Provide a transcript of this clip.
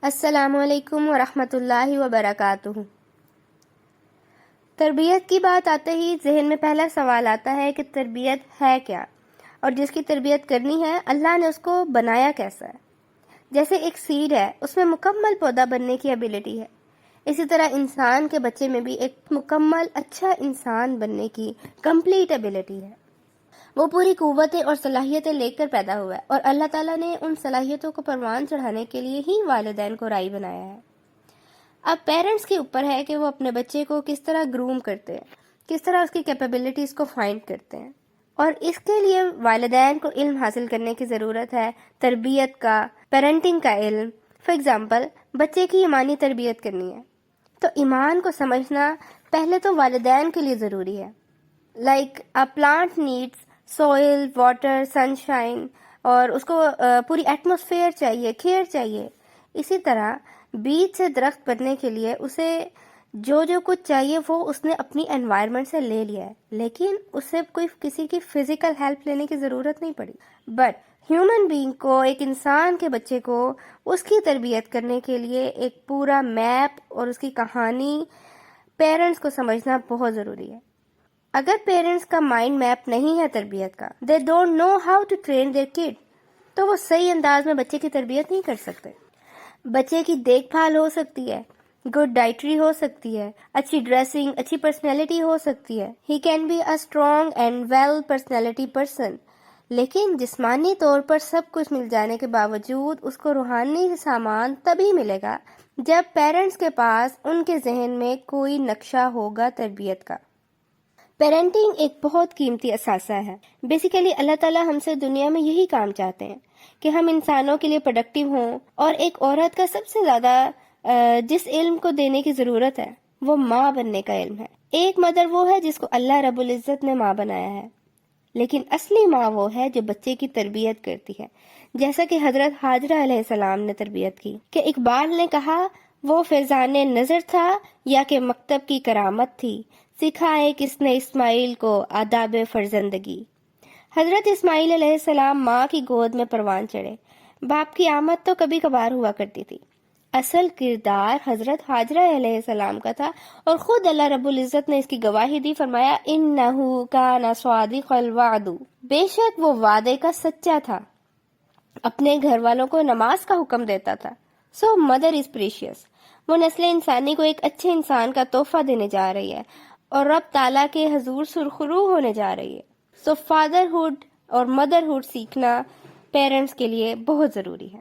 السلام علیکم ورحمۃ اللہ وبرکاتہ۔ تربیت کی بات آتے ہی ذہن میں پہلا سوال آتا ہے کہ تربیت ہے کیا، اور جس کی تربیت کرنی ہے اللہ نے اس کو بنایا کیسا ہے۔ جیسے ایک سیڈ ہے، اس میں مکمل پودا بننے کی ایبیلٹی ہے، اسی طرح انسان کے بچے میں بھی ایک مکمل اچھا انسان بننے کی کمپلیٹ ایبیلٹی ہے۔ وہ پوری قوتیں اور صلاحیتیں لے کر پیدا ہوا ہے، اور اللہ تعالیٰ نے ان صلاحیتوں کو پروان چڑھانے کے لیے ہی والدین کو رائی بنایا ہے۔ اب پیرنٹس کے اوپر ہے کہ وہ اپنے بچے کو کس طرح گروم کرتے ہیں، کس طرح اس کی کیپیبلٹیز کو فائنڈ کرتے ہیں، اور اس کے لیے والدین کو علم حاصل کرنے کی ضرورت ہے، تربیت کا، پیرنٹنگ کا علم۔ فار ایگزامپل، بچے کی ایمانی تربیت کرنی ہے تو ایمان کو سمجھنا پہلے تو والدین کے لیے ضروری ہے۔ Like a plant needs soil, water, sunshine، اور اس کو پوری ایٹماسفیئر چاہیے، کیئر چاہیے۔ اسی طرح بیج سے درخت بننے کے لیے اسے جو کچھ چاہیے وہ اس نے اپنی انوائرمنٹ سے لے لیا ہے، لیکن اسے کسی کی فزیکل ہیلپ لینے کی ضرورت نہیں پڑی۔ بٹ ہیومن بینگ کو، ایک انسان کے بچے کو، اس کی تربیت کرنے کے لیے ایک پورا میپ اور اس کی کہانی پیرنٹس کو سمجھنا بہت ضروری ہے۔ اگر پیرنٹس کا مائنڈ میپ نہیں ہے تربیت کا، they don't know how to train their kid، تو وہ صحیح انداز میں بچے کی تربیت نہیں کر سکتے۔ بچے کی دیکھ بھال ہو سکتی ہے، گڈ ڈائٹری ہو سکتی ہے، اچھی ڈریسنگ، اچھی پرسنالٹی ہو سکتی ہے، he can be a strong and well personality person، لیکن جسمانی طور پر سب کچھ مل جانے کے باوجود اس کو روحانی سامان تبھی ملے گا جب پیرنٹس کے پاس ان کے ذہن میں کوئی نقشہ ہوگا تربیت کا۔ پیرنٹنگ ایک بہت قیمتی اثاثہ ہے۔ بیسیکلی اللہ تعالیٰ ہم سے دنیا میں یہی کام چاہتے ہیں کہ ہم انسانوں کے لیے پروڈکٹیو ہوں، اور ایک عورت کا سب سے زیادہ جس علم کو دینے کی ضرورت ہے وہ ماں بننے کا علم ہے۔ ایک مدر وہ ہے جس کو اللہ رب العزت نے ماں بنایا ہے، لیکن اصلی ماں وہ ہے جو بچے کی تربیت کرتی ہے، جیسا کہ حضرت ہاجرہ علیہ السلام نے تربیت کی۔ کہ اقبال نے کہا، وہ فیضان نظر تھا یا کہ مکتب کی کرامت تھی، سکھائے کس نے اسماعیل کو آداب فرزندگی۔ حضرت اسماعیل علیہ السلام ماں کی گود میں پروان چڑھے، باپ کی آمد تو کبھی کبھار ہوا کرتی تھی۔ اصل کردار حضرت ہاجرہ علیہ السلام کا تھا، اور خود اللہ رب العزت نے اس کی گواہی دی، فرمایا انہو کان صادق الوعد، بے شک وہ وعدے کا سچا تھا، اپنے گھر والوں کو نماز کا حکم دیتا تھا۔ سو مدر از پریشیس، وہ نسل انسانی کو ایک اچھے انسان کا تحفہ دینے جا رہی ہے، اور رب تعالیٰ کے حضور سرخرو ہونے جا رہی ہے۔ سو فادرہڈ اور مدرہڈ سیکھنا پیرنٹس کے لیے بہت ضروری ہے۔